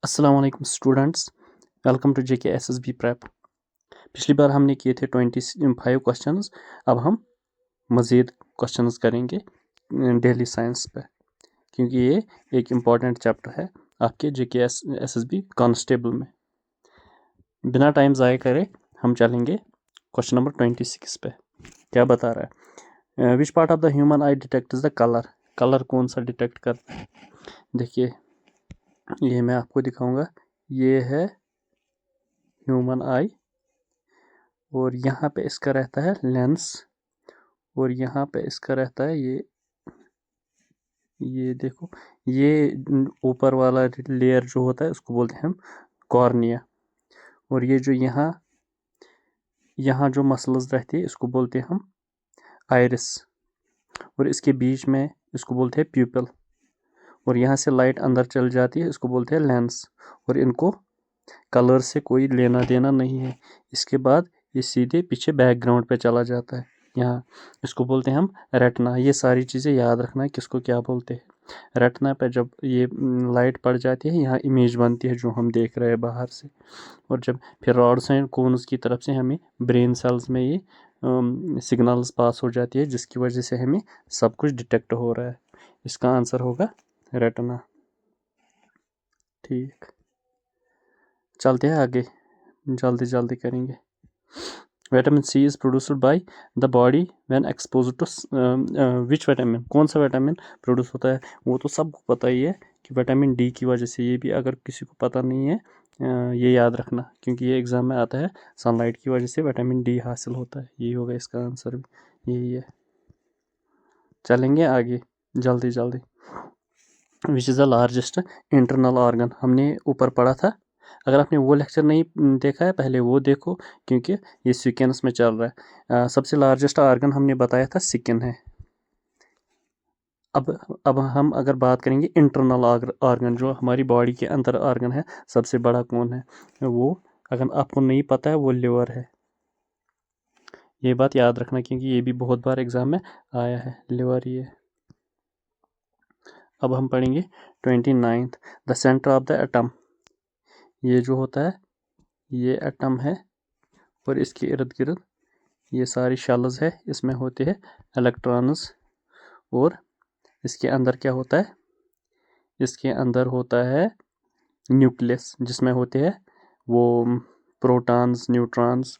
अस्सलाम वालेकुम students, welcome to JK SSB prep. पिछली बार हमने किए थे 25 क्वेश्चंस। अब हम मज़ीद क्वेश्चंस करेंगे डेली साइंस पे, क्योंकि ये एक इम्पॉर्टेंट चैप्टर है आपके जेके एसएसबी कांस्टेबल में। बिना टाइम ज़ाया करे हम चलेंगे क्वेश्चन नंबर 26 पे। क्या बता रहा है? Which part of the human I detects the colour? Colour कौन सा डिटेक्ट करता है? देखिए, ये मैं आपको दिखाऊंगा। ये है ह्यूमन आई, और यहाँ पे इसका रहता है लेंस, और यहाँ पे इसका रहता है ये देखो, ये ऊपर वाला लेयर जो होता है उसको बोलते हैं हम कॉर्निया। और ये जो यहाँ यहाँ जो मसल्स रहती है इसको बोलते हैं हम आइरिस, और इसके बीच में इसको बोलते हैं प्यूपिल, और यहाँ से लाइट अंदर चल जाती है, इसको बोलते हैं लेंस। और इनको कलर से कोई लेना देना नहीं है। इसके बाद ये सीधे पीछे बैकग्राउंड पे चला जाता है। यहाँ इसको बोलते हैं हम रेटिना। ये सारी चीज़ें याद रखना है किसको क्या बोलते हैं। रेटिना पे जब ये लाइट पड़ जाती है, यहाँ इमेज बनती है जो हम देख रहे हैं बाहर से, और जब फिर रॉड्स एंड कोन्स की तरफ से हमें ब्रेन सेल्स में ये सिग्नल्स पास हो जाती है, जिसकी वजह से हमें सब कुछ डिटेक्ट हो रहा है। इसका आंसर होगा रेटिना। ठीक, चलते हैं आगे, जल्दी जल्दी करेंगे। Vitamin C is produced by the body when exposed to which vitamin? कौन सा विटामिन प्रोड्यूस होता है? वो तो सबको पता ही है कि विटामिन डी की वजह से। ये भी अगर किसी को पता नहीं है, ये याद रखना, क्योंकि ये एग्ज़ाम में आता है। सनलाइट की वजह से विटामिन डी हासिल होता है। यही होगा इसका आंसर भी, यही है। चलेंगे आगे जल्दी जल्दी। Which is the largest internal organ? हमने ऊपर पढ़ा था। अगर आपने वो लेक्चर नहीं देखा है, पहले वो देखो, क्योंकि ये सीक्वेंस में चल रहा है। सबसे लार्जेस्ट ऑर्गन हमने बताया था स्किन है। अब हम अगर बात करेंगे इंटरनल ऑर्गन, जो हमारी बॉडी के अंदर ऑर्गन है, सबसे बड़ा कौन है? वो अगर आपको नहीं पता है, वो लिवर है। ये बात याद रखना, क्योंकि ये भी बहुत बार एग्जाम में आया है, लिवर ये। अब हम पढ़ेंगे 29th, the centre of the atom. ये जो होता है, ये एटम है, और इसके इर्द गिर्द ये सारी शेल्स है, इसमें होते हैं इलेक्ट्रॉन्स। और इसके अंदर क्या होता है? इसके अंदर होता है न्यूक्लियस, जिसमें होते हैं वो प्रोटॉन्स, न्यूट्रॉन्स।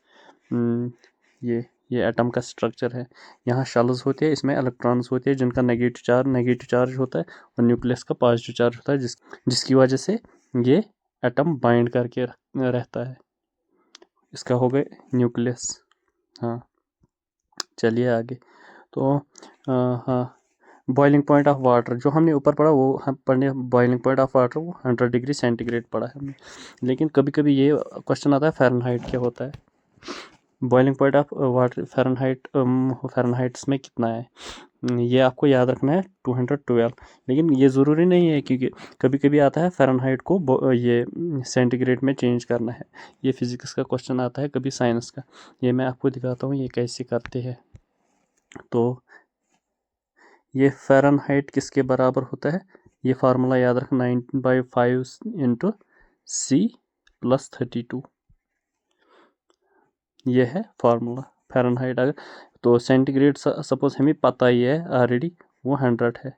ये एटम का स्ट्रक्चर है। यहाँ शेल्स होते हैं, इसमें इलेक्ट्रॉन्स होते हैं जिनका नेगेटिव चार्ज होता है, और न्यूक्लियस का पॉजिटिव चार्ज होता है, जिसकी वजह से ये एटम बाइंड करके रहता है। इसका हो गए न्यूक्लियस। हाँ, चलिए आगे। तो हाँ, बॉइलिंग पॉइंट ऑफ वाटर जो हमने ऊपर पढ़ा, वो हम पढ़ने बॉइलिंग पॉइंट ऑफ वाटर वो 100 डिग्री सेंटीग्रेड पढ़ा है हमने। लेकिन कभी कभी ये क्वेश्चन आता है फ़ारेनहाइट क्या होता है? बॉइलिंग पॉइंट ऑफ वाटर फ़ारेनहाइट्स में कितना है? ये आपको याद रखना है 212। लेकिन ये ज़रूरी नहीं है, क्योंकि कभी कभी आता है फ़ारेनहाइट को ये सेंटीग्रेड में चेंज करना है। ये फिज़िक्स का क्वेश्चन आता है, कभी साइंस का। ये मैं आपको दिखाता हूँ ये कैसे करते हैं। तो ये फ़ारेनहाइट किसके बराबर होता है? ये फार्मूला याद रखना, 9/5 इंटू C + 32। ये है फार्मूला फ़ारेनहाइट। अगर तो सेंटीग्रेड सपोज हमें पता ही है ऑलरेडी, वो 100 है।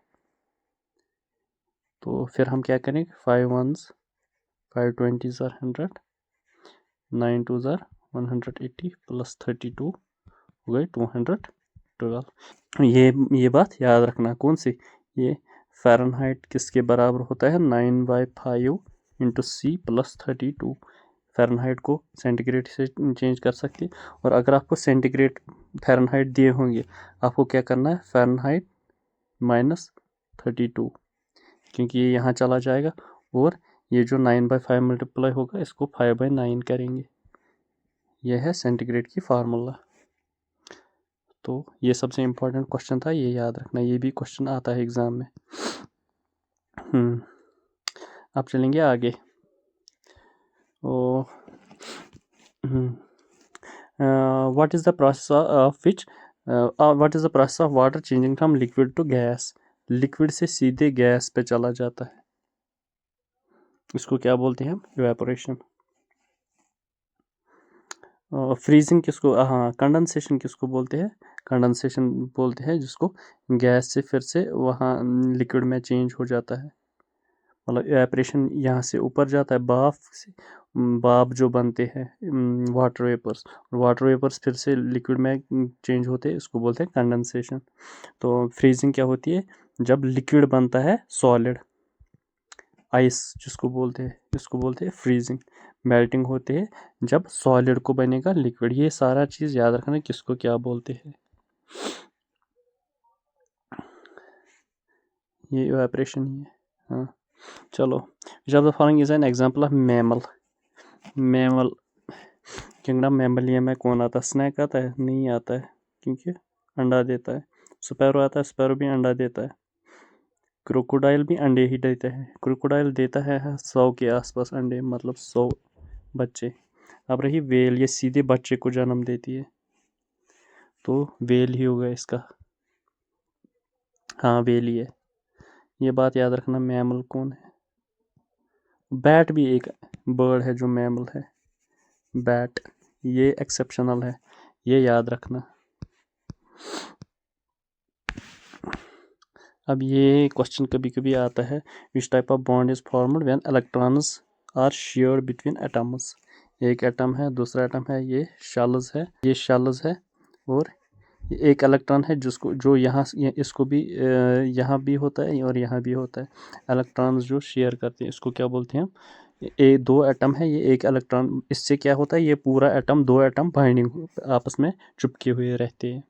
तो फिर हम क्या करेंगे? 5 1s 5 20s are 100, 9 2s are 180 + 32 हो गए 212। ये बात याद रखना। कौन सी? ये फ़ारेनहाइट किसके बराबर होता है? 9/5 इंटू C + 32। फ़ारेनहाइट को सेंटीग्रेड से चेंज कर सकते हैं। और अगर आपको सेंटीग्रेड फ़ारेनहाइट दिए होंगे, आपको क्या करना है? फ़ारेनहाइट -32, क्योंकि ये यहाँ चला जाएगा, और ये जो 9/5 मल्टीप्लाई होगा, इसको 5/9 करेंगे। यह है सेंटीग्रेड की फार्मूला। तो ये सबसे इम्पोर्टेंट क्वेश्चन था, ये याद रखना। ये भी क्वेश्चन आता है एग्ज़ाम में। अब चलेंगे आगे। Oh what is the process of water changing from liquid to gas? Liquid से सीधे गैस पे चला जाता है। इसको क्या बोलते हैं हम? इवेपोरेशन। फ्रीजिंग किसको, हाँ कंडेंसेशन किसको बोलते हैं? कंडेंसेशन बोलते हैं जिसको गैस से फिर से वहाँ लिक्विड में चेंज हो जाता है। मतलब इवेपोरेशन यहाँ से ऊपर जाता है भाप से, भाप जो बनते हैं वाटर वेपर्स फिर से लिक्विड में चेंज होते हैं, इसको बोलते हैं कंडेंसेशन। तो फ्रीजिंग क्या होती है? जब लिक्विड बनता है सॉलिड, आइस जिसको बोलते हैं, इसको बोलते हैं फ्रीजिंग। मेल्टिंग होते हैं जब सॉलिड को बनेगा लिक्विड। ये सारा चीज़ याद रखना किसको क्या बोलते हैं। ये इवेपोरेशन ही है। हाँ चलो, जब the following is an example of mammal. Mammal kingdom mammalia में कौन आता है? स्नैक आता है? नहीं आता है, क्योंकि अंडा देता है। स्पैरो आता है? स्पैरो भी अंडा देता है। क्रोकोडाइल भी अंडे ही देता है। क्रोकोडाइल देता है 100 के आसपास अंडे, मतलब 100 बच्चे। अब रही वेल, ये सीधे बच्चे को जन्म देती है, तो वेल ही होगा इसका। हाँ वेल ही है, ये बात याद रखना। मैमल कौन है? बैट भी एक बर्ड है जो मैमल है, बैट। ये एक्सेप्शनल है, ये याद रखना। अब ये क्वेश्चन कभी कभी आता है, which type of bond is formed when electrons are shared between atoms. एक एटम है, दूसरा एटम है, ये शेल्स है, ये शेल्स है, और ये एक इलेक्ट्रॉन है जिसको जो यहाँ इसको भी यहाँ भी होता है और यहाँ भी होता है। इलेक्ट्रॉन्स जो शेयर करते हैं इसको क्या बोलते हैं हम? दो एटम है, ये एक इलेक्ट्रॉन, इससे क्या होता है? ये पूरा एटम, दो एटम बाइंडिंग आपस में चिपके हुए रहते हैं,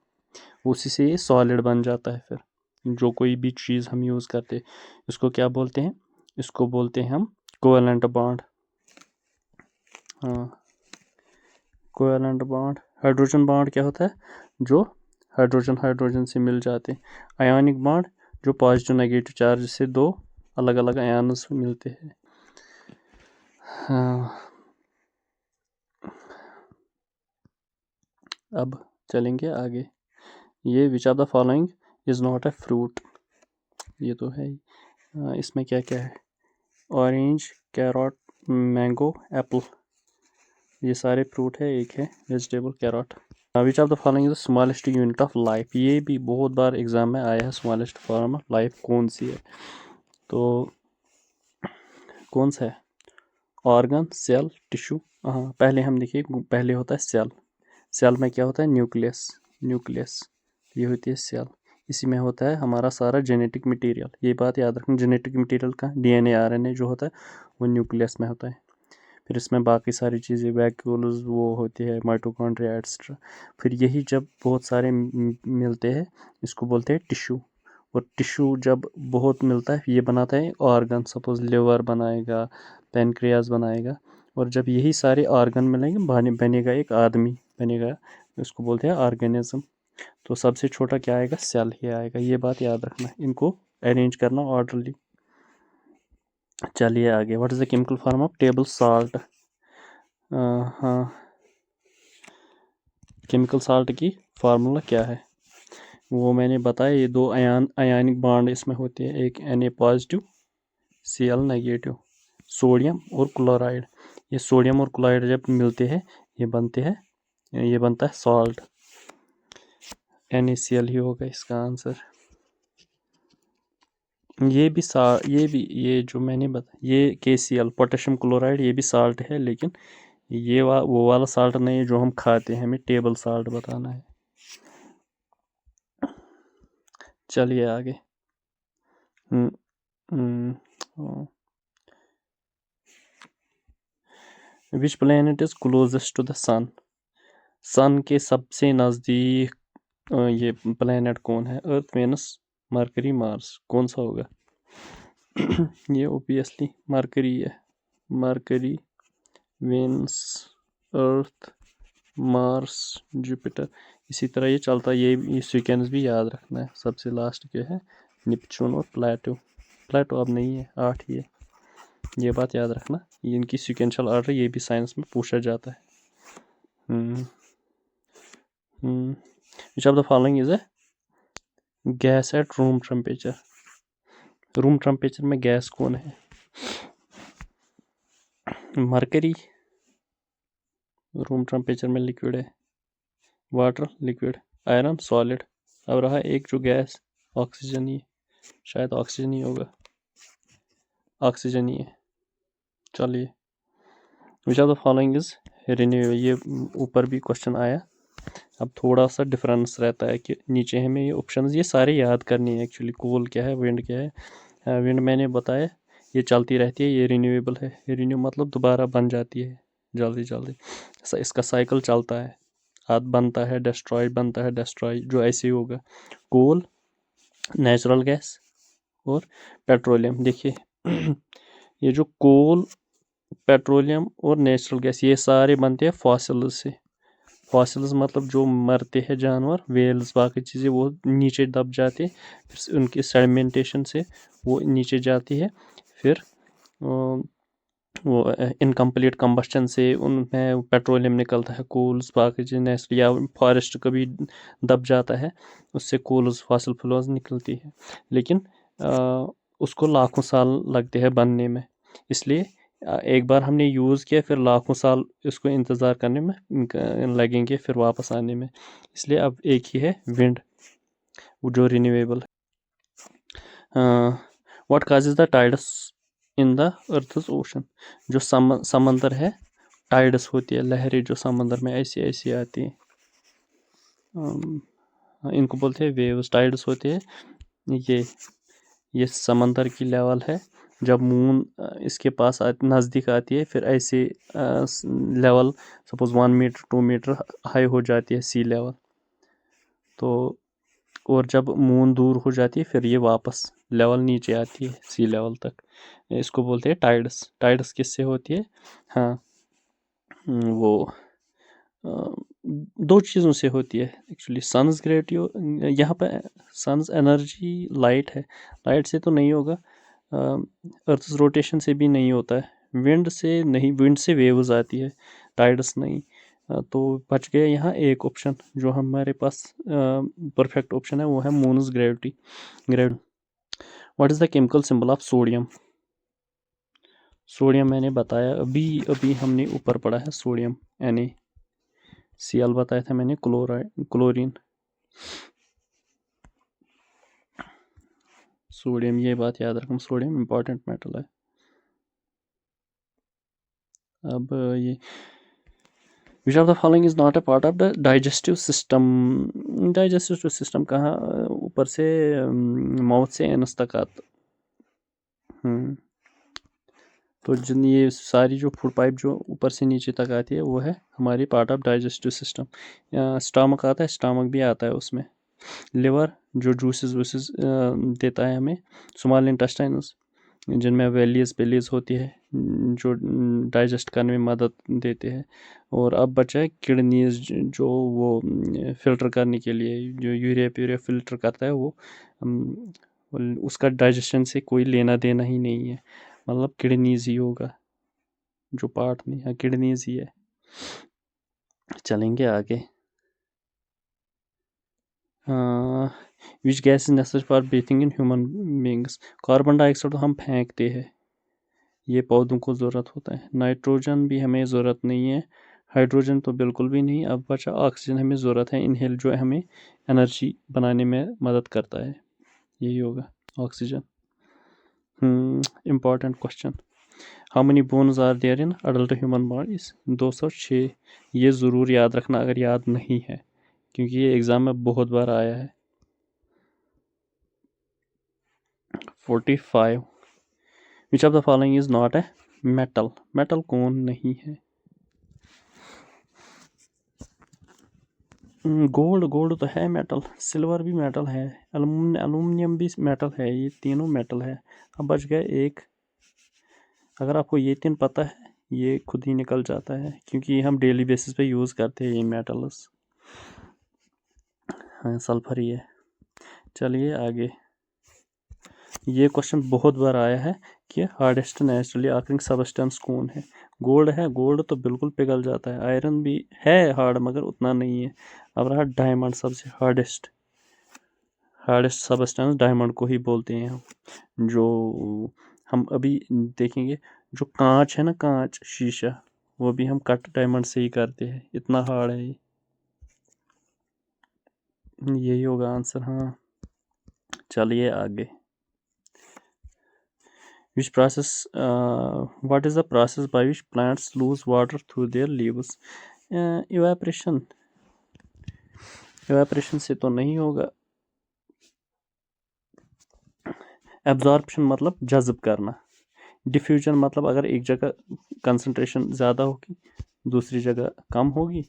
उसी से ये सॉलिड बन जाता है। फिर जो कोई भी चीज़ हम यूज़ करते हैं इसको क्या बोलते हैं? इसको बोलते हैं हम कोवेलेंट बॉन्ड। हाँ कोवेलेंट बॉन्ड। हाइड्रोजन बॉन्ड क्या होता है? जो हाइड्रोजन हाइड्रोजन से मिल जाते हैं। आयोनिक बॉन्ड जो पॉजिटिव नेगेटिव चार्ज से दो अलग अलग आयन्स मिलते हैं। हाँ अब चलेंगे आगे। ये which of the following is not a fruit, ये तो है ही। इसमें क्या क्या है? ऑरेंज, कैरोट, मैंगो, एप्पल, ये सारे फ्रूट है। एक है vegetable carrot. Which of the following is the smallest unit of life. ये भी बहुत बार एग्जाम में आया है, स्मॉलेस्ट फॉर्म ऑफ लाइफ कौन सी है? तो कौन सा है? Organ, cell, tissue. हाँ पहले हम देखिए, पहले होता है सेल। सेल में क्या होता है? न्यूक्लियस। न्यूक्लियस ये होती है सेल। इसी में होता है हमारा सारा जेनेटिक मटेरियल। ये बात याद रखना, जेनेटिक मटेरियल का डीएनए आरएनए जो होता है वो न्यूक्लियस में होता है। फिर इसमें बाकी सारी चीज़ें वैक्यूल्स वो होती है, माइटोकॉन्ड्रिया एक्सेट्रा। फिर यही जब बहुत सारे मिलते हैं इसको बोलते हैं टिश्यू। और टिश्यू जब बहुत मिलता है ये बनाता है ऑर्गन, सपोज लिवर बनाएगा, पेनक्रियाज बनाएगा। और जब यही सारे ऑर्गन मिलेंगे बनेगा एक आदमी बनेगा, इसको बोलते हैं ऑर्गेनिज्म। तो सबसे छोटा क्या आएगा? सेल ही आएगा। ये बात याद रखना, इनको अरेंज करना ऑर्डरली। चलिए आगे। What is the chemical form of table salt? हाँ केमिकल सॉल्ट की फार्मूला क्या है वो मैंने बताया। ये दो आयनिक बॉन्ड इसमें होते हैं, एक Na positive Cl negative, sodium और क्लोराइड। ये सोडियम और क्लोराइड जब मिलते हैं ये बनता है सॉल्ट। NaCl ही होगा इसका आंसर। ये जो मैंने बताया ये KCl पोटेशियम क्लोराइड, ये भी साल्ट है, लेकिन ये वो वाला साल्ट नहीं है जो हम खाते हैं, हमें टेबल साल्ट बताना है। चलिए आगे। Which planet is closest to the sun? Sun के सबसे नज़दीक ये प्लेनेट कौन है? Earth, Venus, Mercury, Mars. कौन सा होगा? ये ओबियसली मरकरी है। Mercury, Venus, Earth, Mars, Jupiter. इसी तरह ये चलता है। ये सीक्वेंस भी याद रखना है। सबसे लास्ट क्या है? नेपच्यून और प्लेटो। प्लेटो अब नहीं है, 8 ही है। ये बात याद रखना, इनकी सीक्वेंशियल ऑर्डर ये भी साइंस में पूछा जाता है। Which of the following is a gas at room temperature? Room temperature में गैस कौन है? मरकरी रूम टेम्परेचर में लिक्विड है, वाटर लिक्विड, आयरन सॉलिड। अब रहा एक जो गैस, ऑक्सीजन ही, शायद ऑक्सीजन ही होगा, ऑक्सीजन ही है। चलिए, which of the following is renewable, ये ऊपर भी क्वेश्चन आया। अब थोड़ा सा डिफरेंस रहता है कि नीचे हमें ये ऑप्शंस ये सारे याद करनी है एक्चुअली। कोल क्या है, विंड क्या है। विंड मैंने बताया ये चलती रहती है, ये रिन्यूएबल है। रिन्यू मतलब दोबारा बन जाती है जल्दी जल्दी, इसका साइकिल चलता है, आद बनता है डिस्ट्रॉय, बनता है डिस्ट्रॉय, जो ऐसे ही होगा। कोल, नेचुरल गैस और पेट्रोलियम। देखिए ये जो कोल, पेट्रोलियम और नेचुरल गैस ये सारे बनते हैं फॉसिल्स से। फॉसिल्स मतलब जो मरते हैं जानवर, वेल्स बाकी चीज़ें, वो नीचे दब जाते हैं, फिर उनकी सेडिमेंटेशन से वो नीचे जाती है, फिर वो इनकम्प्लीट कंबस्टन से उनमें पेट्रोलियम निकलता है, कोल्स बाकी चीज़ें नेचुरल, या फॉरेस्ट कभी दब जाता है, उससे कोल्स फॉसिल फ्यूल्स निकलती है। लेकिन उसको लाखों साल लगते हैं बनने में, इसलिए एक बार हमने यूज़ किया फिर लाखों साल इसको इंतज़ार करने में लगेंगे फिर वापस आने में। इसलिए अब एक ही है विंड, जो रिन्यूएबल है। What causes the tides in the Earth's ocean, जो समंदर है, टाइड्स होती है, लहरें जो समंदर में ऐसी ऐसी आती हैं, इनको बोलते हैं वेव्स। टाइड्स होते हैं ये समंदर की लेवल है, जब मून इसके पास नज़दीक आती है, फिर ऐसे level suppose 1 metre 2 metre high हो जाती है सी लेवल, तो और जब मून दूर हो जाती है फिर ये वापस लेवल नीचे आती है सी लेवल तक, इसको बोलते हैं टाइड्स। टाइड्स किससे होती है? हाँ, वो दो चीज़ों से होती है एक्चुअली। सन्स ग्रेविटी, यहाँ पे सन्स एनर्जी लाइट है, लाइट से तो नहीं होगा, अर्थ रोटेशन से भी नहीं होता है, विंड से नहीं, विंड से वेव्स आती है, टाइड्स नहीं। तो बच गया यहाँ एक ऑप्शन, जो हमारे पास परफेक्ट ऑप्शन है, वो है moons gravity. What is the chemical symbol of sodium? Sodium मैंने बताया अभी हमने ऊपर पढ़ा है, सोडियम NaCl बताया था मैंने, क्लोरीन, सोडियम, ये बात याद रखना, सोडियम इंपॉर्टेंट मेटल है। अब ये which of the following is not a part of the digestive system? Digestive system कहाँ, ऊपर से माउथ से एनस तक आता। तो जिन ये सारी जो फूड पाइप जो ऊपर से नीचे तक आती है, वो है हमारी part of digestive system. Stomach आता है, स्टमक भी आता है उसमें। लिवर जो जूसेस वूसेस देता है हमें। स्मॉल इंटेस्टाइन्स जिनमें वेलीज होती है, जो डाइजेस्ट करने में मदद देते हैं। और अब बचा है किडनीज, जो वो फिल्टर करने के लिए, जो यूरिया फिल्टर करता है, वो उसका डाइजेशन से कोई लेना देना ही नहीं है, मतलब किडनीज ही होगा, जो पार्ट नहीं है, किडनीज ही है। चलेंगे आगे। Which gas is necessary for breathing in human beings? Carbon dioxide तो हम फेंकते हैं, ये पौधों को ज़रूरत होता है। नाइट्रोजन भी हमें ज़रूरत नहीं है, हाइड्रोजन तो बिल्कुल भी नहीं। अब बचा ऑक्सीजन, हमें ज़रूरत है इनहेल, जो हमें एनर्जी बनाने में मदद करता है, यही होगा oxygen. Important question, how many bones are there in adult human bodies? 206। ये ज़रूर याद रखना अगर याद नहीं है, क्योंकि ये एग्ज़ाम में बहुत बार आया है। 45। Which of the following is not a metal? Metal कौन नहीं है? गोल्ड तो है मेटल, सिल्वर भी मेटल है, एलुमिनियम भी मेटल है, ये तीनों मेटल है। अब बच गया एक, अगर आपको ये तीन पता है, ये खुद ही निकल जाता है, क्योंकि हम डेली बेसिस पे यूज़ करते हैं ये मेटल्स। हाँ, सल्फर ही है। चलिए आगे, ये क्वेश्चन बहुत बार आया है कि हार्डेस्ट नेचुरली ऑकरिंग सब्सटेंस कौन है? गोल्ड है, गोल्ड तो बिल्कुल पिघल जाता है। आयरन भी है हार्ड, मगर उतना नहीं है। अब रहा डायमंड, सबसे हार्डेस्ट सब्सटेंस डायमंड को ही बोलते हैं हम, जो हम अभी देखेंगे जो कांच है ना, कांच शीशा, वो भी हम कट डायमंड से ही करते हैं, इतना हार्ड है ये। यही होगा आंसर। हाँ, चलिए आगे। Which process? What is the process by which plants lose water through their leaves? Evaporation. Evaporation से तो नहीं होगा। Absorption मतलब जज़ब करना। Diffusion मतलब अगर एक जगह कंसंट्रेशन ज़्यादा होगी, दूसरी जगह कम होगी,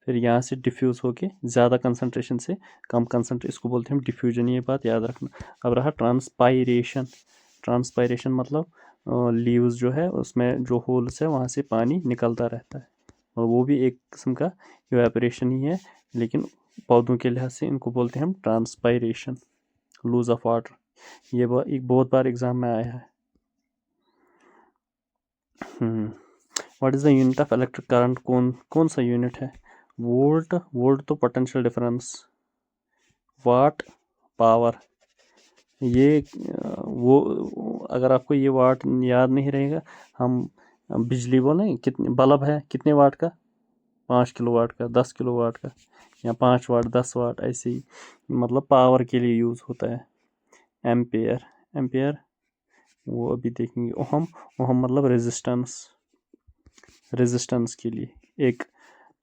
फिर यहाँ से डिफ्यूज़ होके ज़्यादा कंसंट्रेशन से कम कंसंट्रेशन, इसको बोलते हैं हम डिफ्यूजन। ये बात याद रखना। अब रहा ट्रांसपायरेशन। ट्रांसपायरेशन मतलब लीव्स जो है उसमें जो होल्स है वहाँ से पानी निकलता रहता है, और वो भी एक किस्म का इवेपोरेशन ही है, लेकिन पौधों के लिहाज से इनको बोलते हैं हम ट्रांसपायरेशन, लूज ऑफ वाटर। ये एक बहुत बार एग्जाम में आया है। What is the unit of electric current? कौन सा यूनिट है? वोल्ट। वोल्ट तो पोटेंशियल डिफरेंस। Watt power. ये वो, अगर आपको ये वाट याद नहीं रहेगा, हम बिजली बोलें कितने बल्ब है, कितने वाट का? 5 किलो वाट का, 10 किलो वाट का, या 5 वाट, 10 वाट, ऐसे ही मतलब पावर के लिए यूज़ होता है। एम्पेयर। एम्पेयर वो अभी देखेंगे। ओहम। ओहम मतलब रेजिस्टेंस। रेजिस्टेंस के लिए एक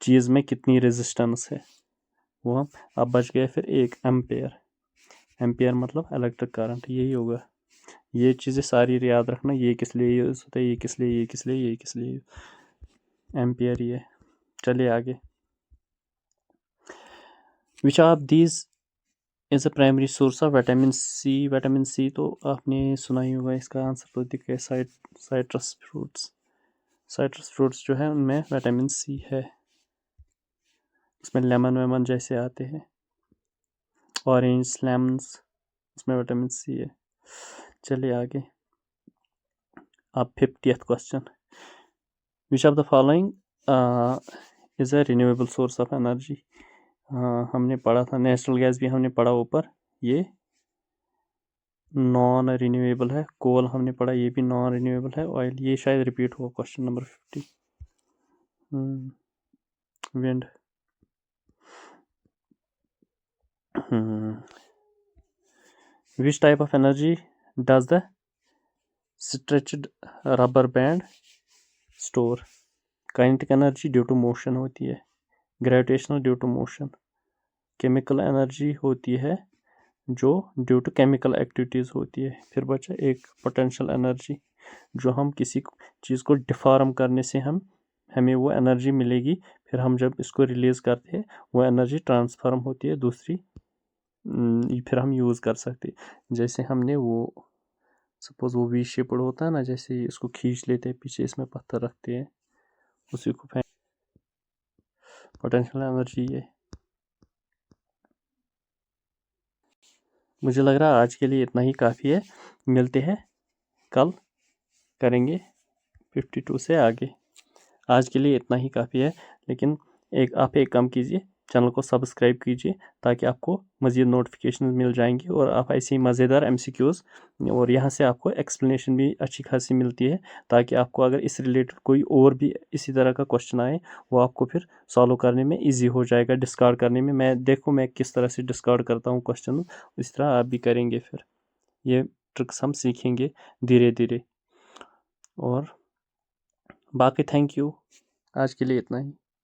चीज़ में कितनी रेजिस्टेंस है वो हम। अब बच गए फिर एक एम्पेयर। एम्पेयर मतलब इलेक्ट्रिक करंट, यही होगा। ये चीज़ें सारी याद रखना, ये किस लिए यूज़ होता है, ये किस लिए, ये किस लिए, ये किस लिए। एम्पेयर ये। चलिए आगे। Which of these is a primary source of vitamin C? Vitamin C तो आपने सुना ही होगा, इसका आंसर तो दिख गया, साइट्रस फ्रूट्स। साइट्रस फ्रूट्स जो है उनमें विटामिन सी है, उसमें लेमन वेमन जैसे आते हैं, ऑरेंज लेमन्स, उसमें विटामिन सी है। चलिए आगे। अब 50th question. Which of the following is a renewable source of energy? हमने पढ़ा था, नेचुरल गैस भी हमने पढ़ा ऊपर, ये नॉन रिन्यूएबल है। कोल हमने पढ़ा, ये भी नॉन रिन्यूएबल है। ऑयल ये शायद रिपीट हुआ question number 50। Wind. Which type of energy does the stretched rubber band store? Kinetic energy due to motion होती है, gravitational due to motion, chemical energy होती है जो ड्यू टू केमिकल एक्टिविटीज़ होती है। फिर बचा एक पोटेंशियल एनर्जी, जो हम किसी चीज़ को डिफॉर्म करने से हमें वो एनर्जी मिलेगी, फिर हम जब इसको रिलीज़ करते हैं वो एनर्जी ट्रांसफॉर्म होती है दूसरी, फिर हम यूज़ कर सकते हैं। जैसे हमने वो सपोज वो वी शेप्ड होता है ना, जैसे इसको खींच लेते हैं पीछे, इसमें पत्थर रखते हैं, उसी को फेंक, पोटेंशियल एनर्जी है। मुझे लग रहा है आज के लिए इतना ही काफ़ी है। मिलते हैं कल, करेंगे 52 से आगे। आज के लिए इतना ही काफ़ी है, लेकिन आप एक काम कीजिए, चैनल को सब्सक्राइब कीजिए, ताकि आपको मज़ीद नोटिफिकेशन मिल जाएंगी, और आप ऐसे ही मज़ेदार MCQs, और यहाँ से आपको एक्सप्लेनेशन भी अच्छी खासी मिलती है, ताकि आपको अगर इस रिलेटेड कोई और भी इसी तरह का क्वेश्चन आए, वो आपको फिर सॉल्व करने में ईजी हो जाएगा, डिस्कार्ड करने में। मैं किस तरह से डिस्कार्ड करता हूँ क्वेश्चन, इस तरह आप भी करेंगे। फिर ये ट्रिक्स हम सीखेंगे धीरे धीरे। और बाकी थैंक यू, आज के लिए इतना ही।